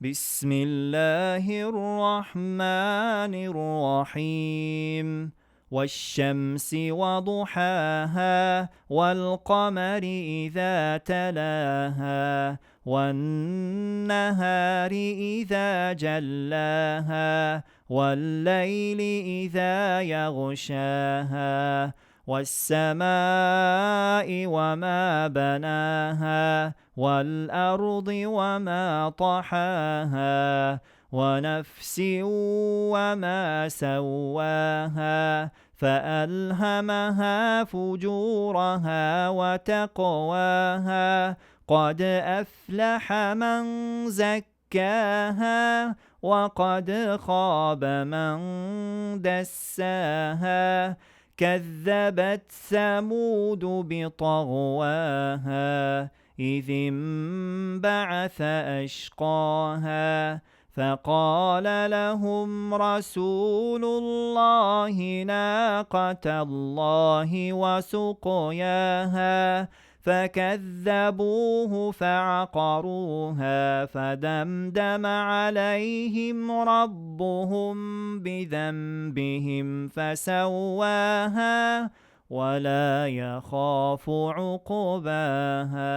بسم الله الرحمن الرحيم والشمس وضحاها والقمر إذا تلاها والنهار إذا جلاها والليل إذا يغشاها والسماء وما بناها والأرض وما طحاها ونفس وما سواها فألهمها فجورها وتقواها قد أفلح من زكاها وقد خاب من دساها كذبت ثمود بطغواها إذ انبعث أشقاها فقال لهم رسول الله ناقة الله وسقياها فكذبوه فعقروها فدمدم عليهم ربهم بذنبهم فسواها ولا يخاف عقباها.